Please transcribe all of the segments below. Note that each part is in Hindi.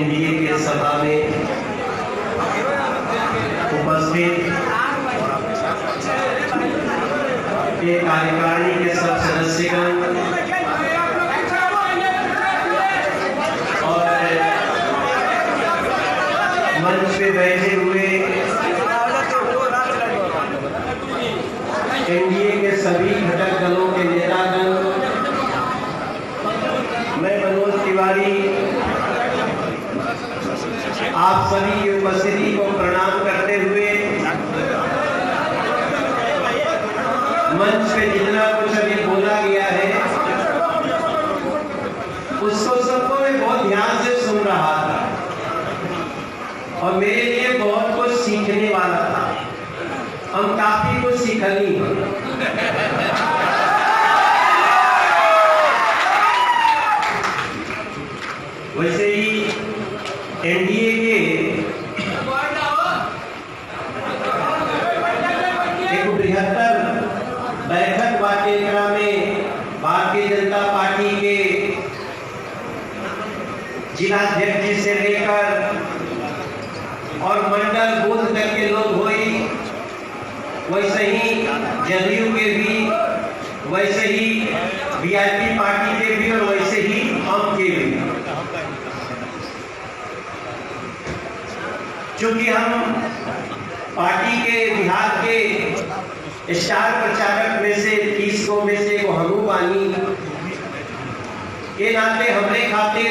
एनडीए के सभा में उपस्थित कार्यकारिणी के सब सदस्यगण और मंच पे बैठे हुए एनडीए के सभी घटक दलों के नेतागण, मैं मनोज तिवारी आप सभी की उपस्थिति को प्रणाम करते हुए मंच पे जितना कुछ अभी बोला गया है उसको सबको मैं बहुत ध्यान से सुन रहा था और मेरे लिए बहुत कुछ सीखने वाला था। हम काफी कुछ सीखनी है। वैसे ही एनडीए के एक बृहत्तर बैठक वाटिका में भारतीय जनता पार्टी के जिलाध्यक्ष जी से लेकर और मंडल बूथ तक के लोग हुए, वैसे ही जदयू के भी, वैसे ही वीआईपी पार्टी के भी और वैसे ही हम के भी। चूंकि हम पार्टी के बिहार के स्टार प्रचारक में से 30 को में से वो हमू बानी के नाते हमने खातिर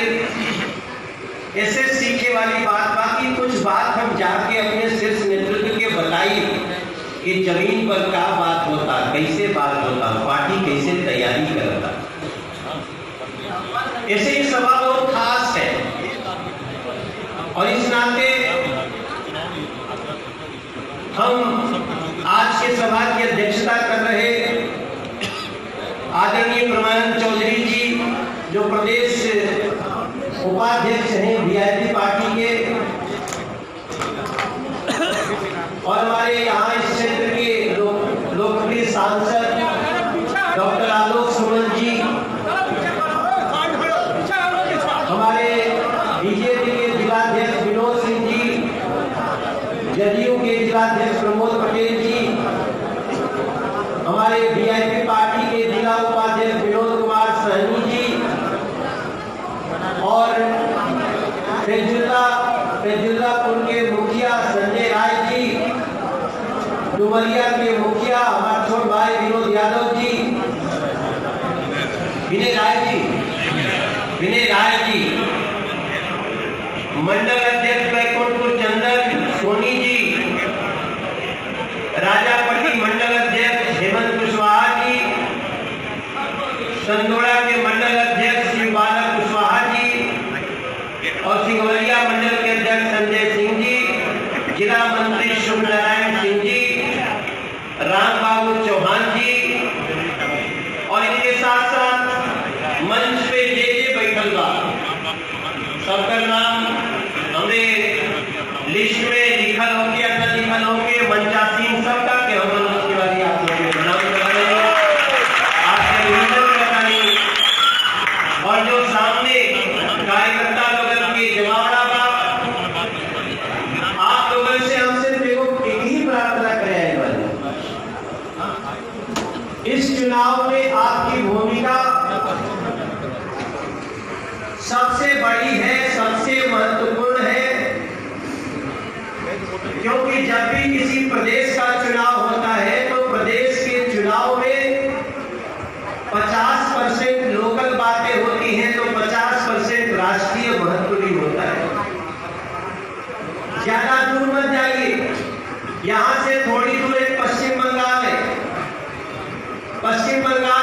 ऐसे सीखे वाली बात, बाकी कुछ बात हम जाके अपने शीर्ष नेतृत्व के बताई कि जमीन पर क्या बात होता, कैसे बात होता, पार्टी कैसे तैयारी करता। ऐसे ही सभा बहुत खास है और इस नाते हम आज के सभा की अध्यक्षता कर रहे आदरणीय प्रमानंद चौधरी जी जो प्रदेश उपाध्यक्ष हैं वीआईपी पार्टी के, और हमारे यहाँ इस क्षेत्र के लोकप्रिय सांसद डॉक्टर आलोक सुमन जी, हमारे बीजेपी के जिलाध्यक्ष विनोद सिंह जी, जदयू के जिलाध्यक्ष प्रमोद पटेल जी, हमारे वीआईपी पार्टी के जिला उपाध्यक्ष विनोद कुमार सहनी जी और तेजुल्लापुर के मुखिया संजय राय जी, डुमरिया के मुखिया हमारे छोटे भाई विनोद यादव जी, विनय राय जी, मंडल अध्यक्ष बैकुंठपुर चंदन सोनी जी, राजापट्टी मंडल अध्यक्ष हेमंत कुशवाहा जी, संदोड़ा के मंडल अध्यक्ष शिव बालक कुशवाहा जी और सिंगवलिया मंडल के अध्यक्ष संजय सिंह जी, जिला मंत्री शुभ नारायण सिंह जी, राम बाबू चौहान जी और इनके साथ साथ मंच पे जे बैठल बा सबका नाम हमें लिस्ट में लिखल होके या न लिखल होके मंचासीन सबका के हम मनोज तिवारी आप लोगों को प्रणाम कर रहे हैं, आपके अभिनंदन कर रहे हैं। और जो सामने कार्यकर्ता लोगों के जमावड़ा बा, आप लोगों से हम सिर्फ एक ही प्रार्थना करें वाले इस चुनाव में आपकी भूमिका सबसे बड़ी है, सबसे महत्वपूर्ण है, क्योंकि जब भी किसी प्रदेश का चुनाव होता है तो प्रदेश के चुनाव में 50% लोकल बातें होती हैं तो 50% राष्ट्रीय महत्व भी होता है। ज्यादा दूर मत जाइए, यहां से थोड़ी दूर एक पश्चिम बंगाल है। पश्चिम बंगाल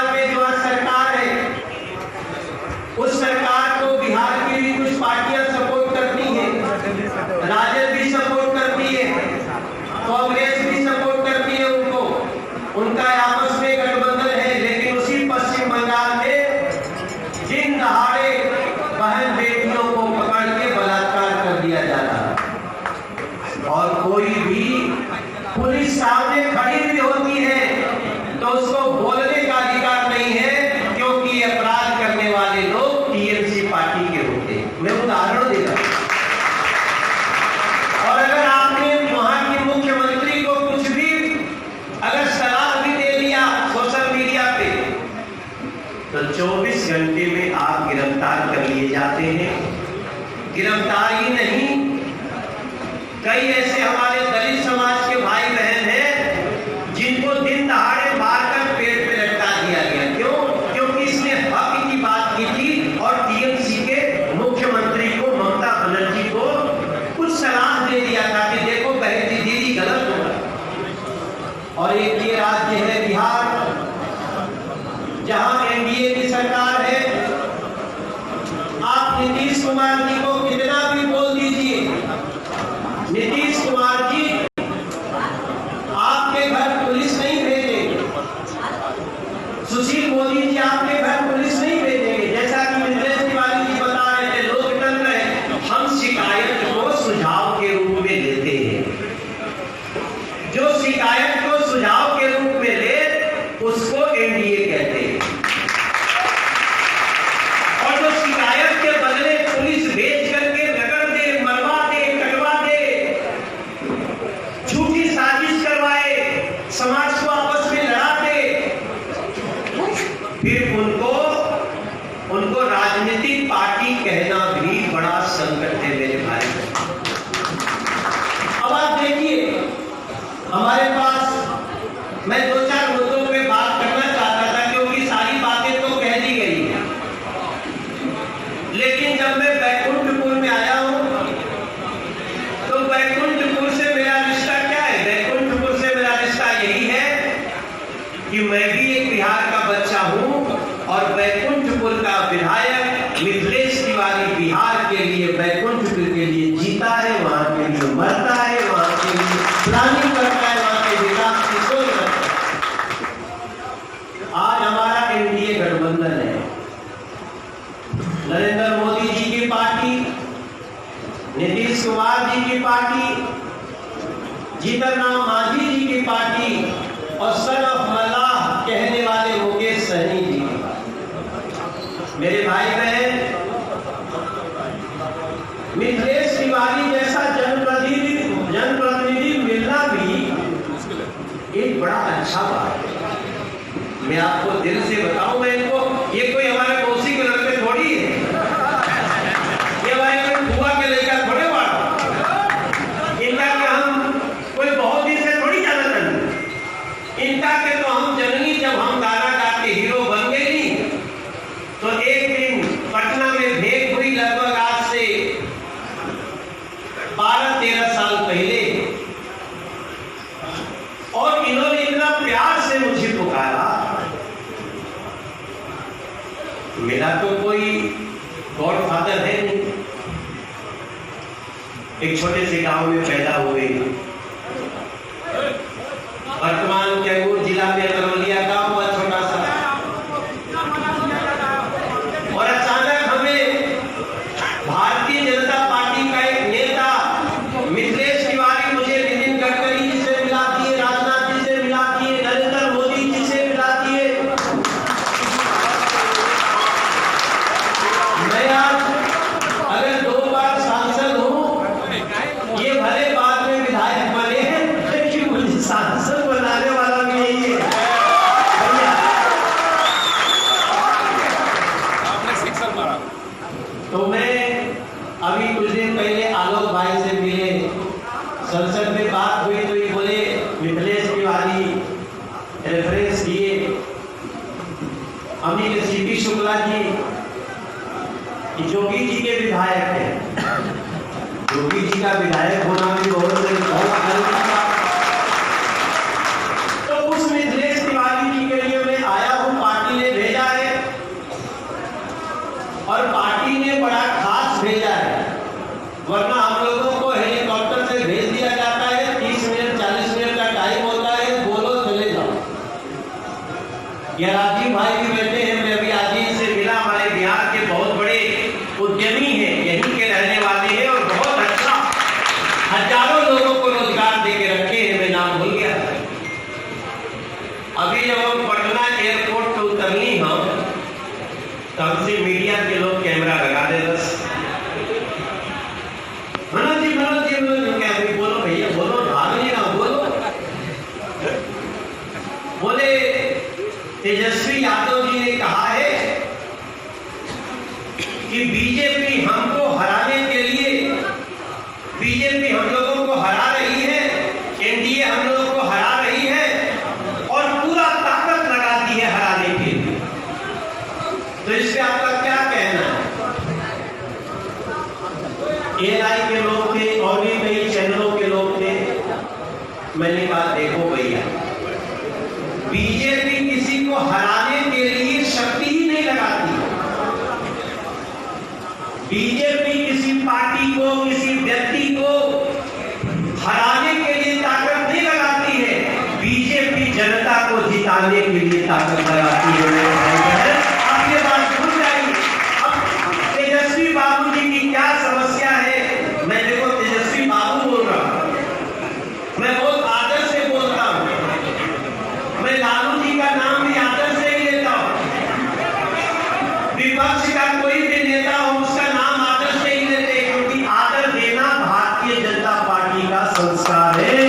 गिरफ्तारी नहीं, कई ऐसे हमारे दलित समाज के भाई बहन हैं जिनको दिन दहाड़े मारकर पेड़ पे लटका दिया गया। क्यों? क्योंकि इसने हक की बात की थी और टीएमसी के मुख्यमंत्री को, ममता बनर्जी को कुछ सलाह दे दिया था कि देखो बहन जी, दीदी गलत होगा। और एक ये राज्य है बिहार, जहां एनडीए की सरकार है। आप नीतीश कुमार जी को कितना भी बोल दीजिए, नीतीश कुमार जी आपके घर पुलिस नहीं भेजेंगे, सुशील मोदी जी आपके घर पुलिस नहीं भेजेंगे। जैसा कि मिथिलेश तिवारी जी बता रहे थे, लोग डर रहे, हम शिकायत को सुझाव के रूप में लेते हैं। जो शिकायत को सुझाव के रूप में ले उसको एनडीए कहते हैं, और जो शिकायत के बदले पुलिस भेज करके रगड़ दे, मरवा दे, कटवा दे, झूठी साजिश करवाए, समाज को आपस में लड़ा दे, फिर उनको राजनीतिक पार्टी कहना भी बड़ा संकट है मेरे भाई। अब आप देखिए, हमारे पास मैं 2-4 मुद्दों पे बात करना चाहता था, क्योंकि सारी बातें तो कह दी गई हैं। लेकिन जब मैं बैकुंठपुर में आया हूं, तो बैकुंठपुर से मेरा रिश्ता क्या है? बैकुंठपुर से मेरा रिश्ता यही है कि मैं भी एक बिहार का बच्चा हूं, और बैकुंठपुर का विधायक मिथिलेश तिवारी बिहार के लिए, बैकुंठपुर के लिए जीता है, वहां के लिए मरता है, वहां के लिए प्लानिंग करता है, वहां के विकास की सोच रखता है। आज हमारा एनडीए गठबंधन है, नरेंद्र मोदी जी की पार्टी, नीतीश कुमार जी की पार्टी, जीतन राम मांझी जी की पार्टी, और सन ऑफ मल्लाह कहने वाले मुकेश सहनी जी की पार्टी। मेरे भाई बहन, मिथिलेश तिवारी जैसा जनप्रतिनिधि मिलना भी एक बड़ा अच्छा बात है। मैं आपको दिल से बताऊं, मैं इनको, ये कोई हमारे पड़ोसी के लड़के थोड़ी है, ये हमारे कोई बुआ के लड़का थोड़े बात, इनका के हम कोई बहुत दिन से थोड़ी जाना चाहते, इनका के तो हम जननी, जब हम गाना गा के हीरो बन गए नहीं, तो एक दिन पटना में भेंट हुई, लगभग आज से 12-13 साल पहले, और इन्होंने इतना प्यार से मुझे पुकारा। मेरा तो कोई गॉडफादर है नहीं, एक छोटे से गांव में पैदा हुए, वर्तमान कैमूर जिला में अरवलिया गांव हुआ छोटा सा, और अचानक हमें भारतीय जनता पार्टी का एक नेता मिथिलेश तिवारी मुझे नितिन गडकरी जी से मिला दिए, राजनाथ जी से मिला दिए, नरेंद्र मोदी जी से मिला दिए। मैं आज अगर 2 बार सांसद हूं, ये भले बाद में विधायक बने हैं, लेकिन मुझे सांसद बनाने वाला भी यही है। तो मैं अभी कुछ दिन पहले आलोक भाई से मिले, संसद में बात हुई, तो ये बोले मिथिलेश तिवारी रेफरेंस दिए, अमित सीपी शुक्ला जी जोगी जी के विधायक हैं। योगी जी का विधायक होना भी बहुत तो उस मिथिलेश तिवारी जी के लिए मैं आया हूं, पार्टी ने भेजा है, और पार्टी ने बड़ा खास भेजा है, वरना हम लोगों को हेलीकॉप्टर से भेज दिया जाता है, 30 मिनट 40 मिनट का टाइम होता है, बोलो चले जाओ। ये राजीव भाई भी बैठे हैं, मैं अभी आज ही से मिला, हमारे बिहार के बहुत बड़े उद्यमी हैं, यहीं के रहने वाले हैं, और बहुत अच्छा हजारों लोगों को रोजगार दे के रखे हैं, मैं नाम भूल गया। अभी जब हम पटना एयरपोर्ट पे उतरनी हम, तो हमसे मीडिया के लोग कैमरा लगा दे, बस मनोज जी क्या बोलो भैया, बोलो, भाग नहीं रहा, बोलो। बोले तेजस्वी यादव जी ने कहा है कि बीजेपी हमको हराने के लिए रिप्लाई के लोग थे और भी कई चैनलों के लोग थे। मैंने कहा देखो भैया, बीजेपी किसी को हराने के लिए शक्ति ही नहीं लगाती। बीजेपी किसी पार्टी को, किसी व्यक्ति को हराने के लिए ताकत नहीं लगाती है, बीजेपी जनता को जिताने के लिए ताकत लगाती है। आप ये बात भूल जाइए। अब तेजस्वी बाबू जी की क्या समस्या है, मैं देखो तेजस्वी बाबू बोल रहा हूं, मैं बहुत आदर से बोलता हूं, मैं लालू जी का नाम भी आदर से ही लेता हूं। विपक्ष का कोई भी नेता हो उसका नाम आदर से ही लेते, क्योंकि आदर देना भारतीय जनता पार्टी का संस्कार है।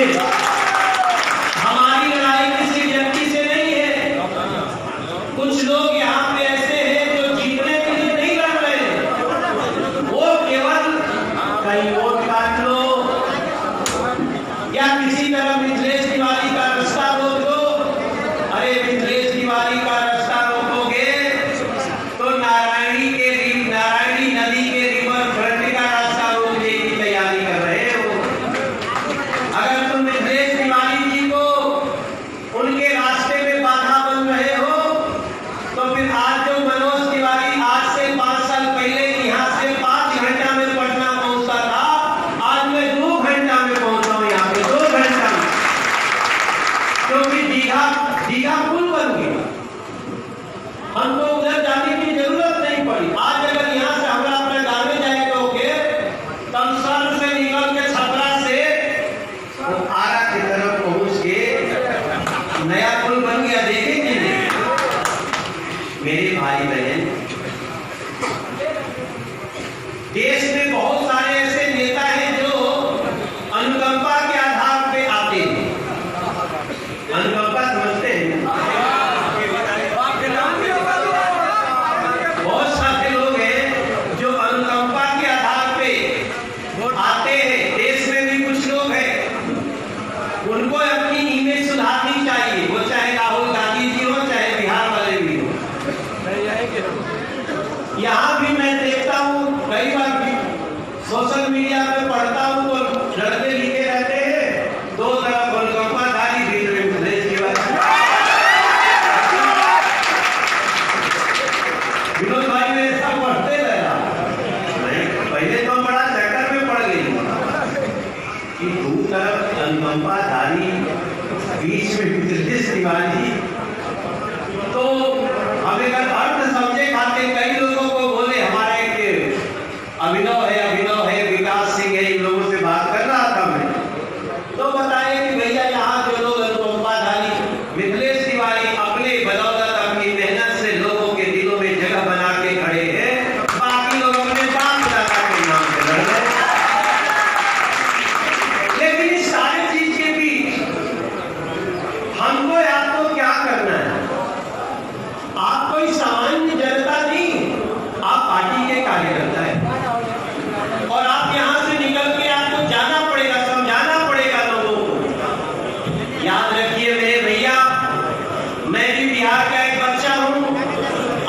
हमारी लड़ाई किसी व्यक्ति से नहीं है। कुछ लोग यहाँ पे ऐसे हैं जो जीतने के लिए नहीं लड़ रहे, वो केवल कहीं वोट काट लो या किसी तरह मिथिलेश तिवारी का रास्ता रोक दो। अरे मिथिलेश तिवारी का रास्ता रोकोगे तो नारायणी नदी के रिवर फ्रंट का रास्ता रोकने की तैयारी कर रहे हो। अगर तुम मिथिलेश तिवारी जी को उनके रास्ते में बाधा बन रहे हो तो फिर आज जो मनोज तिवारी आज से 5 साल पहले यहाँ से 5 घंटा में पटना पहुंचता था, आज मैं 2 घंटा में पहुंचा हूं यहाँ पे, 2 घंटा में, क्योंकि दीघा पुल बन गया। हमको उधर जाने की जरूरत नहीं पड़ी। आज अगर यहाँ से हमरा अपने गाँव में जाए कहोगे तब सर से निकल के छपरा से आरा की तरफ पहुंच के नया पुल बन गया, देखेंगे नहीं। मेरे भाई बहन, देश में बहुत सारे ऐसे नेता हैं जो अनुकंपा के आधार पे आते हैं। अनुकंपा समझते हैं? बहुत सारे लोग हैं जो अनुकंपा के आधार पे आते हैं। देश में भी कुछ लोग हैं, उनको अपनी इमेज सुधारनी चाहिए, वो चाहे राहुल गांधी जी हो, चाहे बिहार वाले भी हो। यहाँ भी मैं देखता हूँ, कई बार भी सोशल मीडिया पे पढ़ता हूँ तो लड़के लिखे रहते हैं, 2 तरफ अनुकंपाधारी, बीच में मिथिलेश तिवारी। विनोद भाई ने ऐसा पढ़ते रहा, पहले तो बड़ा चक्कर में पड़ गई कि 2 तरफ अनुकंपाधारी, बीच में मिथिलेश तिवारी। तो हम एक अर्थ समझे खाते कई लोगों को बोले, हमारा एक अभिनव है, विकास सिंह है, इन लोगों से बात कर रहा था मैं, तो बताए कि भैया यहाँ जो लोग अनुकंपाधारी, मिथिलेश तिवारी अपने बदौलत, अपनी मेहनत से लोगों के दिलों में जगह बना के खड़े हैं, बाकी लोग अपने बाप दादा के नाम से लड़ रहे हैं। लेकिन इस सारी चीज के बीच हमको आपको क्या करना है? आप कोई सामान्य जनता नहीं, आप पार्टी के कार्यकर्ता हैं और आप यहाँ से निकल के आपको जाना पड़ेगा, समझाना पड़ेगा लोगों को। याद रखिए मेरे भैया, मैं भी बिहार का एक बच्चा हूँ।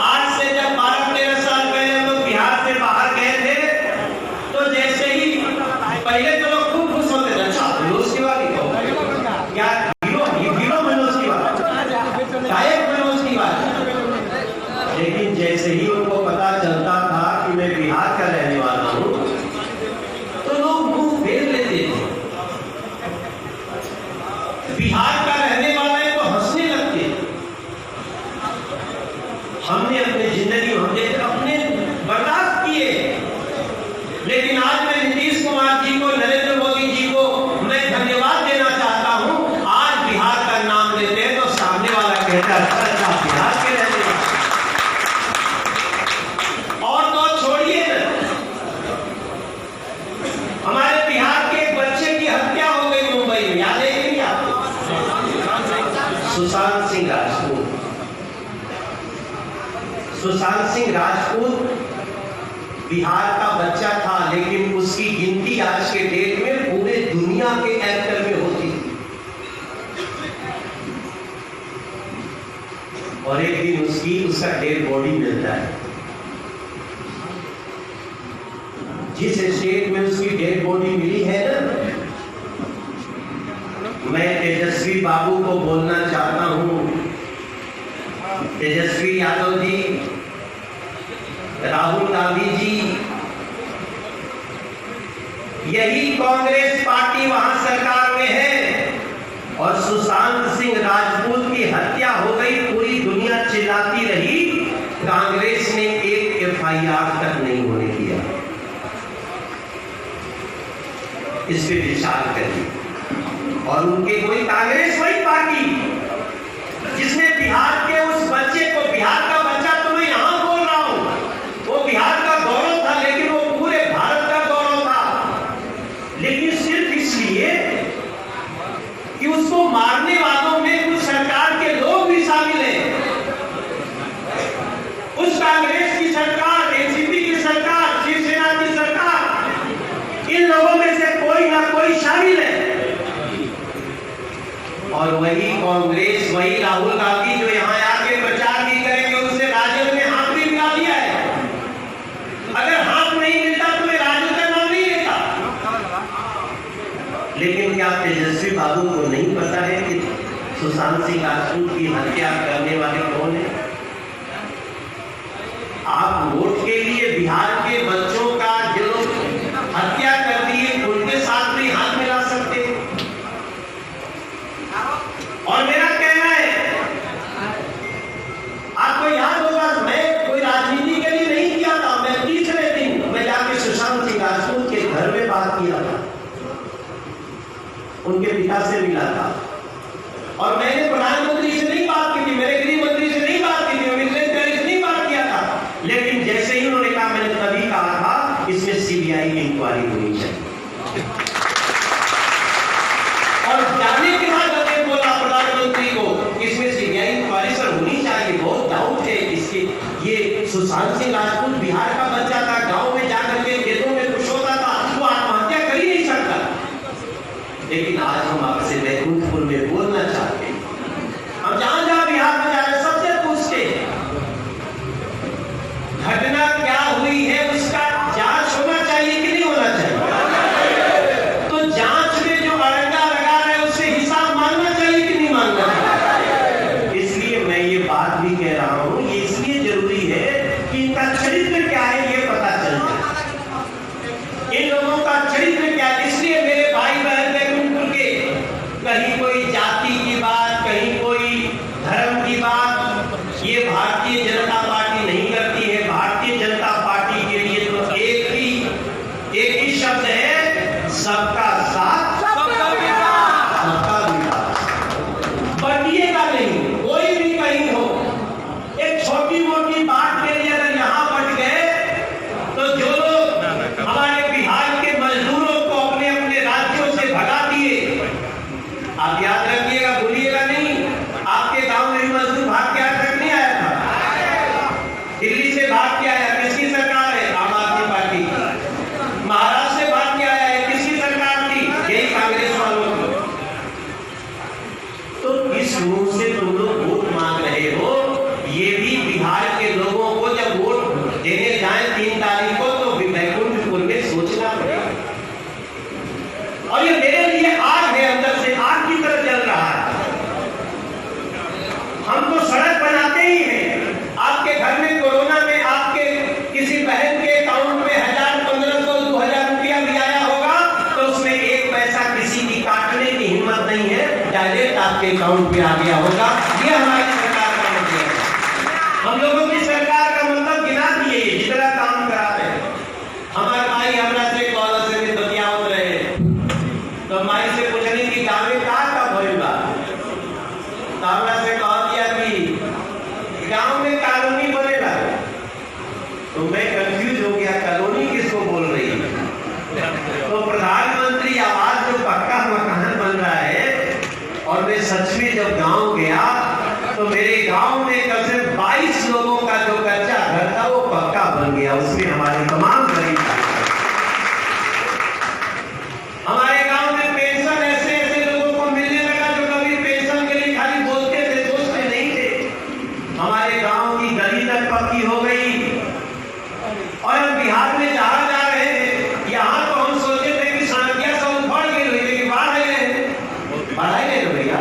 आज से जब 12-13 साल पहले हम लोग बिहार से बाहर गए थे तो जैसे ही पहले तो लोग खूब खुश होते थे, अच्छा मनोज तिवारी क्या हीरो मनोज तिवारी, गायक मनोज तिवारी। लेकिन जैसे ही उनको पता चलता था कि मैं बिहार का रहने वाला हूं तो लोग मुंह फेर लेते थे। बिहार का रहने वाला है तो हंसने लगते। हमने अपनी जिंदगी अपने बर्दाश्त किए। लेकिन आज मैं नीतीश कुमार जी को, नरेंद्र मोदी जी को मैं धन्यवाद देना चाहता हूं। आज बिहार का नाम लेते हैं तो सामने वाला कहता है अच्छा बिहार के रहने वाले। और तो छोड़िए ना, हमारे बिहार के एक बच्चे की हत्या हो गई मुंबई में, याद है कि क्या? सुशांत सिंह राजपूत बिहार का बच्चा था, लेकिन उसकी गिनती आज के डेट में पूरे दुनिया के एक्टर में होती थी। और एक दिन उसका डेड बॉडी मिलता है। जिस स्टेट में उसकी तेजस्वी बाबू को बोलना चाहता हूं, तेजस्वी यादव जी, राहुल गांधी जी, यही कांग्रेस पार्टी वहां सरकार में है और सुशांत सिंह राजपूत की हत्या हो गई, पूरी दुनिया चिल्लाती रही, कांग्रेस ने एक एफआईआर तक नहीं होने दिया। इस पे विचार करिए। और उनके कोई कांग्रेस वही पार्टी जिसने बिहार के उस बच्चे को, बिहार का बच्चा तो मैं यहां बोल रहा हूं, वो बिहार का गौरव था, लेकिन वो पूरे भारत का गौरव था, लेकिन सिर्फ इसलिए कि उसको मारने वालों में कुछ सरकार के लोग भी शामिल हैं। उस कांग्रेस की सरकार, एनसीपी की सरकार, शिवसेना की सरकार, इन लोगों में से कोई ना कोई शामिल है। और वही कांग्रेस, वही राहुल गांधी जो यहां आके प्रचार भी करेंगे, उससे राजद में हाथ भी मिला दिया है। अगर हाथ नहीं मिलता तो मैं राजद का नाम नहीं लेता। लेकिन क्या तेजस्वी बाबू को नहीं पता है कि सुशांत सिंह राजपूत की हत्या करने वाले कौन है? आप वोट के लिए बिहार के बच्चों का जो हत्या कर दी है, उनके साथ भी हाथ मिला सकते हैं। और मेरा कहना है, आपको याद होगा, मैं कोई राजनीति के लिए नहीं किया था। मैं तीसरे दिन मैं जाके सुशांत सिंह राजपूत के घर में बात किया था, उनके पिता से मिला था, और मैंने प्रधानमंत्री से नहीं बात की थी, मेरे गृह मंत्री से नहीं बात की थी, मिनिस्टर से नहीं बात किया था। लेकिन जैसे ही उन्होंने कहा, मैंने तभी कहा था इसमें सीबीआई की इंक्वायरी होनी चाहिए। और जाने के बाद मैंने बोला प्रधानमंत्री को, इसमें सीबीआई इंक्वायरी सर होनी चाहिए, बहुत डाउट है इसके। ये सुशांत सिंह राजपूत बिहार का बच्चा था, गांव में जाकर के खेतों में कुछ होता था, वो आत्महत्या कर ही नहीं सकता। लेकिन आज हम आपसे बैकुंठपुर में बोलना चाहते हैं, हम जहां जहां बिहार में जा रहे सबसे पूछते हैं घटना क्या हुई है, उसका जांच होना चाहिए कि नहीं होना चाहिए? तो जांच में जो अड़ंगा लगा रहे हैं उससे हिसाब मांगना चाहिए कि नहीं मांगना चाहिए? इसलिए मैं ये बात भी कह रहा हूं, ये इसलिए जरूरी है कि इनका चरित्र क्या है ये पता चल जाए, इन लोगों का चरित्र क्या है। इसलिए मेरे भाई बहन बैकुंठपुर के, कहीं कोई जाति की बात, कहीं कोई धर्म की बात, ये भारतीय जनता पार्टी नहीं करती है। भारतीय जनता पार्टी के लिए तो एक ही शब्द है, सबका साथ सबका विकास, सबका विकास। बटिएगा नहीं, कोई भी कहीं हो, एक छोटी मोटी बात के लिए अगर यहां बट गए तो जो लोग हमारे बिहार के मजदूरों को अपने अपने राज्यों से भगा दिए, आप याद रखिएगा, भूलिएगा नहीं, आपके गांव में भी मजदूर भाग के आज तक नहीं आया था, दिल्ली से भाग के आया, किसकी सरकार है? आम आदमी पार्टी की। महाराष्ट्र से भाग के आया है, किसकी सरकार थी? यही कांग्रेस वालों की। तो इस मुंह से तुम लोग वोट मांग रहे हो, ये भी बिहार के लोगों को जब वोट देने जाए 3 तारीख को, तो बैकुंठपुर में सोचना पड़ेगा। और ये मेरे लिए आग है, अंदर से आग की तरह जल रहा है। हम तो सड़क बनाते ही हैं। आपके घर में कोरोना में आपके किसी बहन के अकाउंट में 1000, 1500, 2000 रुपया भी आया होगा, तो उसमें एक पैसा किसी की काटने की हिम्मत नहीं है, डायरेक्ट आपके अकाउंट पे आ गया होगा। ये हमारी सरकार का मतलब है। हम लोगों की सरकार का मतलब गिना दिए, जितना काम करा रहे। हमारे भाई हमरा से कॉल से भी बतियावत रहे, तो हमारी से पूछने की गाँव में कब भइल बा, तो हमरा से कह दिया कि गांव में कॉलोनी बनेगा। तो मैं कंफ्यूज हो गया, कॉलोनी किसको बोल रही है? तो प्रधानमंत्री आवास जो पक्का मकान बन रहा है, और मैं सच में जब गांव गया तो मेरे गांव में कम से 22 लोगों का जो कच्चा घर था वो पक्का बन गया, उसमें हमारे तमाम गरीब। हमारे गांव में पेंशन ऐसे ऐसे लोगों को मिलने लगा जो कभी पेंशन के लिए खाली बोलते थे, सोचते नहीं थे। हमारे गांव की गली तक पक्की हो गई। और हम बिहार में जहां जा रहे थे, यहाँ तो हम सोचे थे कि सड़कियां सब उखड़ गई, लेकिन बाढ़ आई नहीं भैया।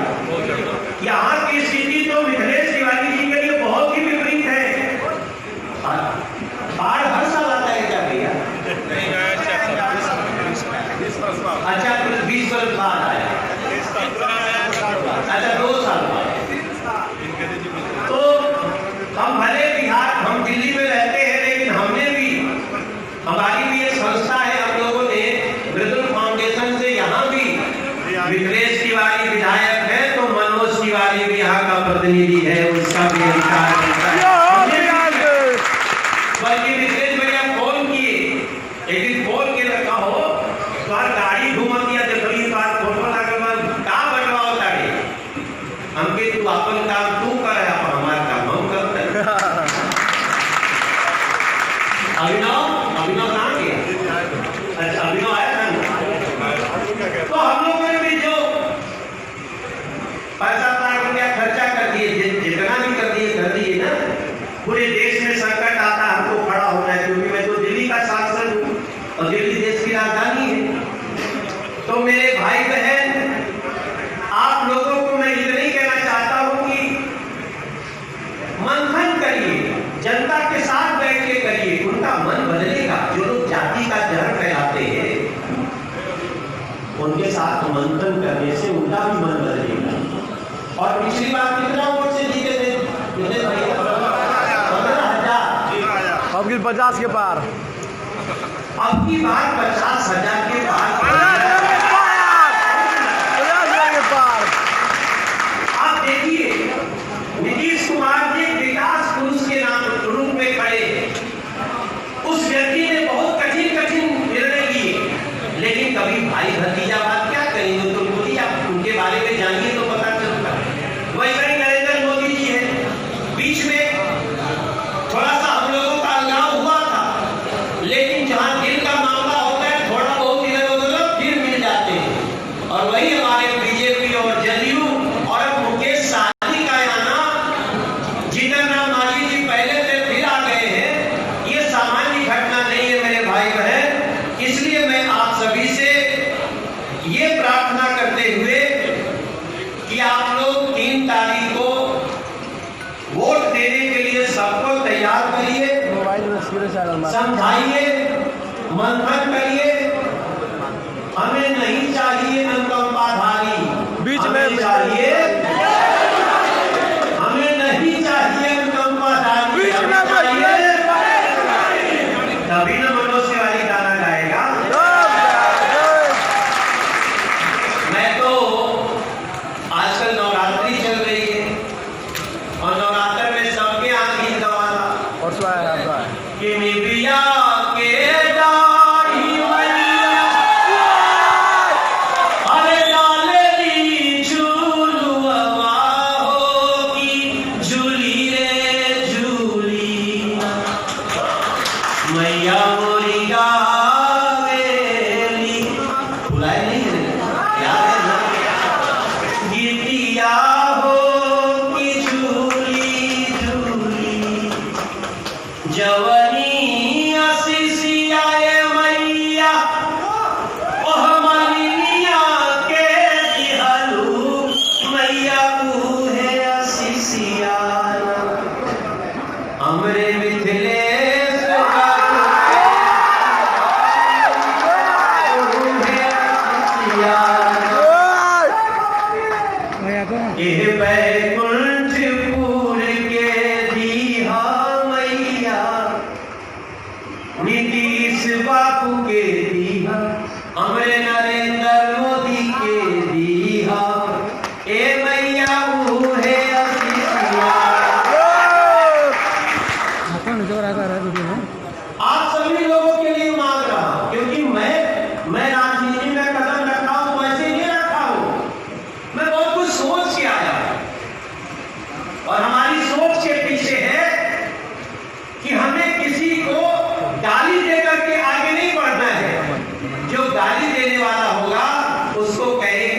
अच्छा 20 बरस बाद आया, अच्छा 2 साल बाद। तो हम भले बिहार, हम दिल्ली में रहते हैं, लेकिन हमने भी, हमारी भी एक संस्था है, हम लोगों ने मृदुल फाउंडेशन से यहाँ भी विक्रेश तिवारी विधायक है, तो मनोज तिवारी भी यहाँ का प्रतिनिधि है, उसका भी अधिकार होता है। बल्कि विक्रेश भैया फोन किए, एक दिन फोन के रखा हो तो गाड़ी घूमतिया देखली बात फोटो लागल का बनवाओ तारे हमके, तू अपन काम तू करे, अपन हमार काम हम करते। अभिनव कहाँ गया? अच्छा अभिनव आया था। तो हम लोगों ने भी जो 5-7 लाख रुपया खर्चा कर दिए, जितना भी कर दिए ना, पूरे देश में संकट आता हमको खड़ा होना है, क्योंकि मैं तो दिल्ली का सांसद हूँ और दिल्ली देश की राजधानी है। तो मेरे भाई बहन, आप लोगों को मैं इतना ही कहना चाहता हूँ कि मंथन करिए, जनता के साथ बैठ के करिए, उनका मन बदलेगा। जो लोग जाति का जहर फैलाते हैं, उनके साथ मंथन करने से उनका भी मन बदलेगा। और पिछली बार कितना वोट से जीते थे? कितने भैया? 15,000। अब की 50 के पार, अब की बार 50,000 के पार। आप देखिए, नीतीश कुमार जी विकास पुरुष के नाम रूप में खड़े, उस व्यक्ति ने बहुत कठिन निर्णय लिए, लेकिन कभी भाई भतीजा बात क्या करेंगे? तो मोदी, आप उनके बारे में जानिए तो पता चलता। वैसे ही नरेंद्र मोदी जी है, बीच में थोड़ा सा हम लोगों का अलगाव हुआ था, लेकिन जहां दिल का मामला होता है, थोड़ा बहुत इधर-उधर फिर मिल जाते हैं। और वही हमारे बीजेपी और जदयू और अब मुकेश सहनी का आना, जीतन राम मांझी जी पहले से फिर आ गए हैं, ये सामान्य घटना नहीं है मेरे भाई बहन। इसलिए मैं आप सभी से ये प्रार्थना करते हुए कि आप लोग 3 तारीख को वोट देने के लिए सबको तैयार करिए, समझाइए, मंथन करिए। हमें नहीं चाहिए अनुकंपाधारी, बीच में हमें चाहिए, हमें नहीं चाहिए अनुकंपाधारी, बीच में चाहिए, तभी न मनोज तिवारी गाना गाएगा। मैं तो आजकल नवरात्रि चल रही है और नवरात्र में सबके यहाँ गीत गवाना कि निबिया के डाढ़ी मैया, अरे डालेली झूलुआ होगी, झूली रे झूली, मैया मोरी गावेली। भुलाए नहीं है, याद है ना? गीतिया होगी झूली झूली, जवनी आशीषियाए मैया, ओह मलिनिया के दिहलू, मैया बूहे आशीषियाना, हमरे मिथिलेश एह बैकुंठपुर के दीहा मैया, नीतीश बाबू के दीहा, हमरे नरेंद्र मोदी के दीहा, ए मैया बूहे आशीषिया। आप सभी लोगों के लिए मांग रहा हूं, क्योंकि मैं राजनीति में कदम रखा हूं, वैसे नहीं रखा हूं, मैं बहुत कुछ सोच के आया और हमारी सोच के पीछे है कि हमें किसी को गाली देकर के आगे नहीं बढ़ना है। जो गाली देने वाला होगा उसको कहेंगे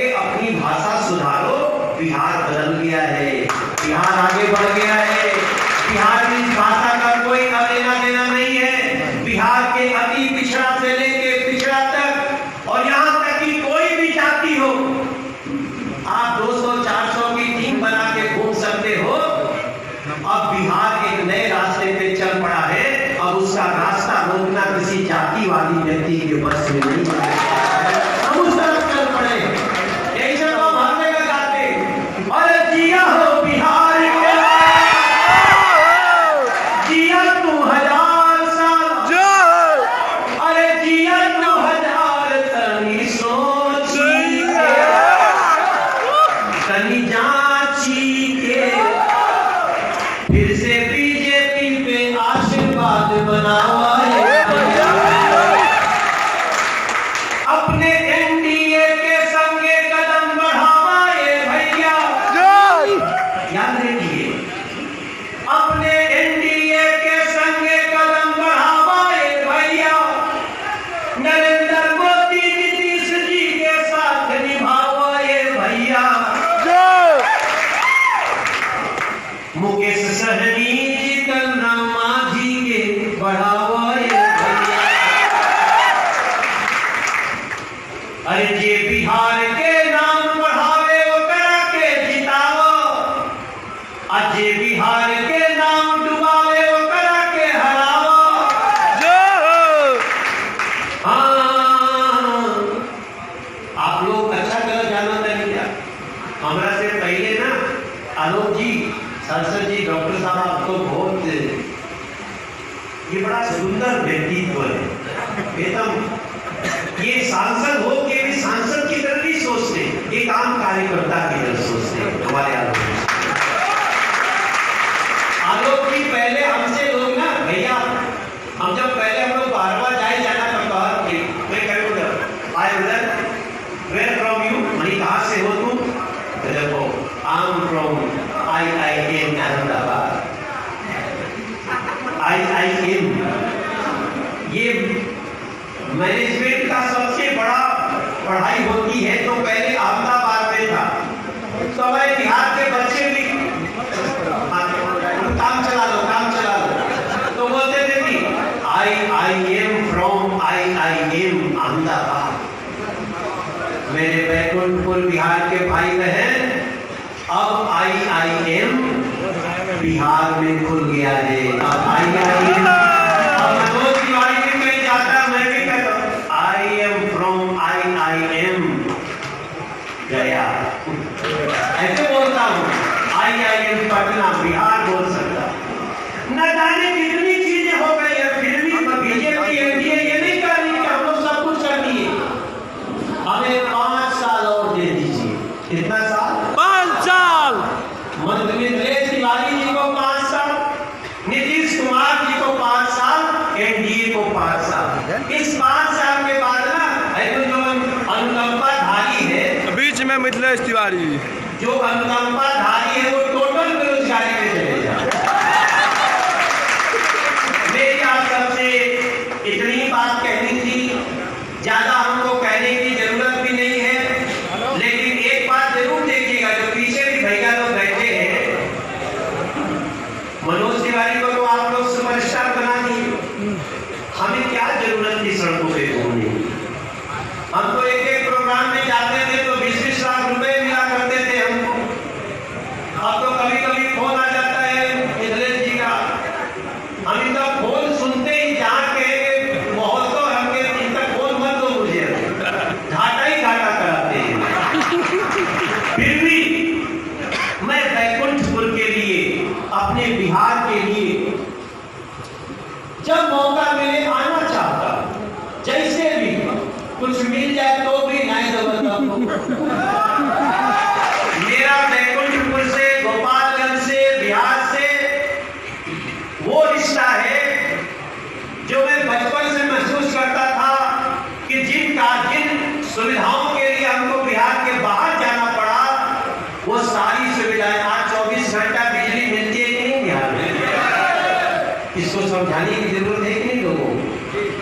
अरे जे बिहार के नाम बढ़ावे वो करा के जितावो, अजे बिहार के नाम डुबावे वो करा के हरावो। हाँ, आप लोग अच्छा तरह जाना नहीं क्या? हमारा से पहले ना आलोक जी, सांसद जी, डॉक्टर साहब, आपको बहुत ये बड़ा सुंदर व्यक्तित्व है एकदम। ये सांसद हो के भी सांसद की तरह नहीं सोचते, एक आम कार्यकर्ता की तरह सोचते हमारे आलोक जी। पहले हमसे लोग ना भैया, हम जब पहले हम लोग बारवा जाना करता है, मैं कहूँगा I brother where from you, मनी कहाँ से हो तुम? देखो I am from IIM Ahmedabad. IIM ये मैनेजमेंट का सबसे बड़ा पढ़ाई होती है, तो पहले अहमदाबाद में था। तो हमारे बिहार के बच्चे भी काम चला लो, तो बोलते थे कि IIM फ्रॉम IIM अहमदाबाद। मेरे बैकुंठपुर बिहार के भाई बहन, अब IIM बिहार में खुल गया है। अब IIM, अब मनोज तिवारी भी कहीं जाता, मैं भी कहता I am from IIM गया, ऐसे बोलता हूँ। IIM पटना बिहार बोल सकता। न जाने कितनी चीजें हो गई है, फिर भी बीजेपी एनडीए ये नहीं कर रही कि हम लोग सब कुछ कर दिए। हमें 5 साल और दे दीजिए। कितना साल? 5 साल। मिथिलेश तिवारी जी को 5 साल, नीतीश कुमार जी को 5 साल, एनडीए को 5 साल। इस 5 साल के बाद ना जो अनुकंपाधारी है, बीच में मिथिलेश तिवारी जो अनुकंपाधारी है वो टोटल बेरोजगारी में चले जाए। मेरी आप सबसे इतनी बात कहनी थी, ज्यादा हमको कहने की जरूरत भी नहीं है, लेकिन एक बात जरूर देखिएगा, जो पीछे भी भैया लोग बैठे हैं, मनोज तिवारी को तो आप लोग सुपरस्टार बना दिए। हमें क्या जरूरत थी सड़कों पे घूमने की? हम तो एक प्रोग्राम में जाते थे तो 20-20 लाख रुपए मिला करते थे हमको। अब तो कभी कभी फोन आ जाता है मिथिलेश जी का, हम तो फोन सुनते ही जहाँ कहेंगे बहुत तो हमके इनका फोन मत दो मुझे, घाटा ही घाटा कराते हैं। फिर भी मैं बैकुंठपुर के लिए, अपने बिहार के लिए जब मौका मिले आना चाहता, जैसे भी कुछ मिल जाए तो भी नहीं दो। मेरा बैकुंठपुर से, गोपालगंज से, बिहार से वो रिश्ता है जो मैं बचपन से महसूस करता था कि जिन सुविधाओं के लिए हमको बिहार के बाहर जाना पड़ा, वो सारी सुविधाएं आज 24 घंटा बिजली मिलती है कि नहीं बिहार में? इसको समझाने की जरूरत है कि नहीं लोगों को?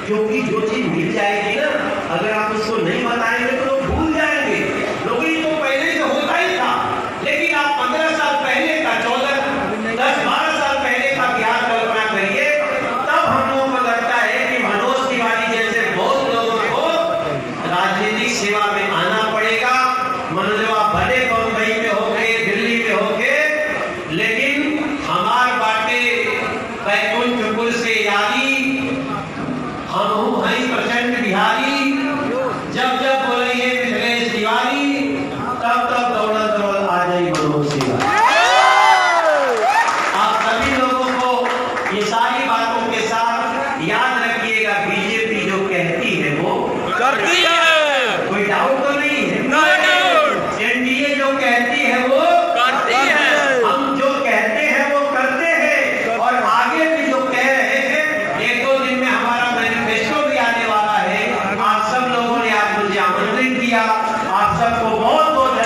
क्योंकि जो चीज मिल जाएगी ना, अगर आप उसको नहीं बताएंगे तो लोग भूल जाएंगे। लोग ये तो पहले से होता ही था, लेकिन आप 15 साल पहले का, 10-12 साल पहले का बिहार कल्पना करिए, तब हम लोगों को लगता है कि मनोज तिवारी जैसे बहुत लोगों को राजनीतिक सेवा में आना पड़ेगा। मनोजवा भले बम्बई में हो गए, दिल्ली में हो गए, लेकिन हमार बाटे बैकुंठपुर से यारी, हम हैं प्रचंड बिहारी। जब जब बोलेंगे मिथिलेश तिवारी, तब तब दौड़ आ जाएगी मनोज तिवारी। आप सभी लोगों को ये सारी बातों के साथ याद रखिएगा, बीजेपी जो कहती है वो करती है, कोई डाउट तो नहीं है। एनडीए जो कहती है वो करती है, हम जो कहते हैं वो करते हैं, और आगे भी जो कह रहे हैं, 1-2 दिन में हमारा मैनिफेस्टो भी आने वाला है। आप सब लोगों ने, आप मुझे आमंत्रित किया, आप सबको बहुत बहुत